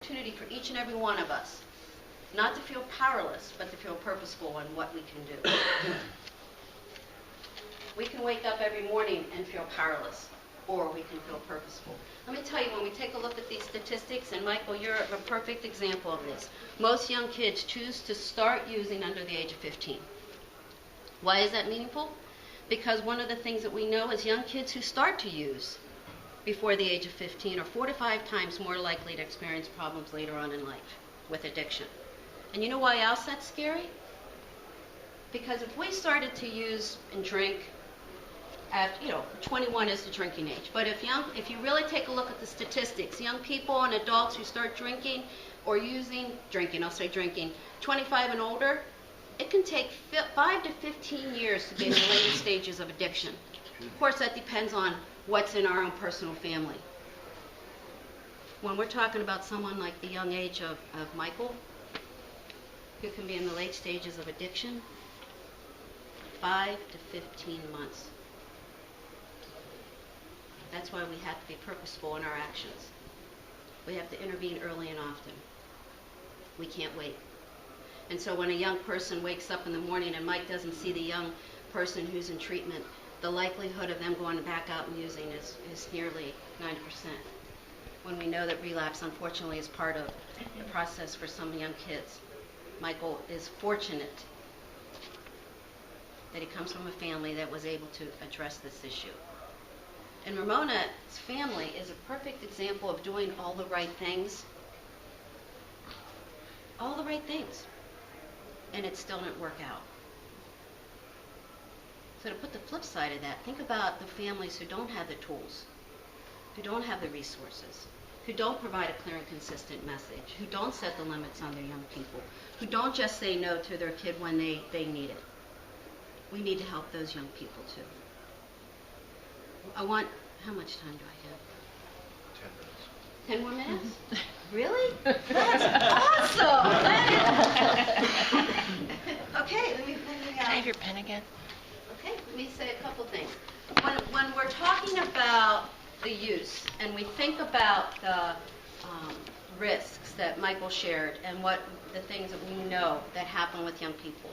Opportunity for each and every one of us, not to feel powerless, but to feel purposeful in what we can do. We can wake up every morning and feel powerless, or we can feel purposeful. Let me tell you, when we take a look at these statistics, and Michael, you're a perfect example of this, most young kids choose to start using under the age of 15. Why is that meaningful? Because one of the things that we know is young kids who start to use before the age of 15 are 4 to 5 times more likely to experience problems later on in life with addiction. And you know why else that's scary? Because if we started to use and drink at, 21 is the drinking age. But if you really take a look at the statistics, young people and adults who start drinking or drinking, 25 and older, it can take 5 to 15 years to get in the later stages of addiction. Of course, that depends on what's in our own personal family. When we're talking about someone like the young age of Michael, who can be in the late stages of addiction, 5 to 15 months. That's why we have to be purposeful in our actions. We have to intervene early and often. We can't wait. And so when a young person wakes up in the morning and Mike doesn't see the young person who's in treatment, the likelihood of them going back out and using is nearly 90%. When we know that relapse, unfortunately, is part of the process for some young kids. Michael is fortunate that he comes from a family that was able to address this issue. And Ramona's family is a perfect example of doing all the right things. All the right things. And it still didn't work out. So to put the flip side of that, think about the families who don't have the tools, who don't have the resources, who don't provide a clear and consistent message, who don't set the limits on their young people, who don't just say no to their kid when they need it. We need to help those young people too. How much time do I have? 10 minutes. 10 more minutes? Really? That's awesome! Okay, let me Can I have your pen again? Okay, let me say a couple things. When we're talking about the use, and we think about the risks that Michael shared and what the things that we know that happen with young people,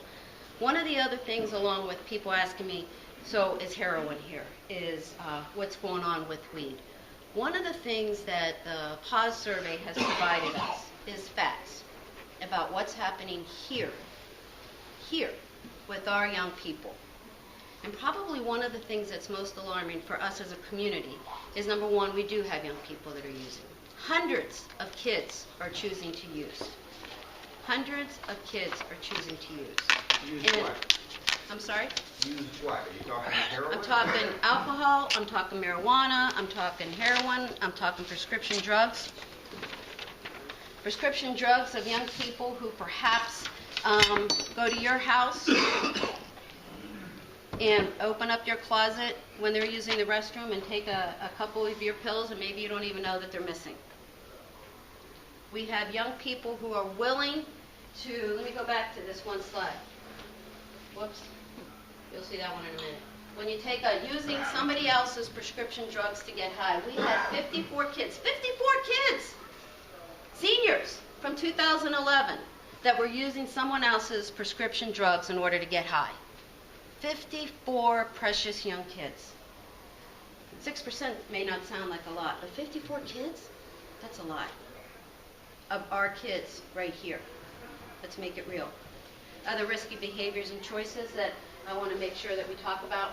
one of the other things, along with people asking me, so is heroin here, is what's going on with weed. One of the things that the PAUSE survey has provided us is facts about what's happening here, with our young people. And probably one of the things that's most alarming for us as a community is, number one, we do have young people that are using. Hundreds of kids are choosing to use. Hundreds of kids are choosing to use. Use what? I'm sorry? Use what? Are you talking heroin? I'm talking alcohol, I'm talking marijuana, I'm talking heroin, I'm talking prescription drugs. Prescription drugs of young people who perhaps go to your house and open up your closet when they're using the restroom and take a couple of your pills, and maybe you don't even know that they're missing. We have young people who are willing to, let me go back to this one slide. Whoops. You'll see that one in a minute. When you take using somebody else's prescription drugs to get high, we had 54 kids, seniors from 2011 that were using someone else's prescription drugs in order to get high. 54 precious young kids. 6% may not sound like a lot, but 54 kids, that's a lot of our kids right here. Let's make it real. Other risky behaviors and choices that I want to make sure that we talk about.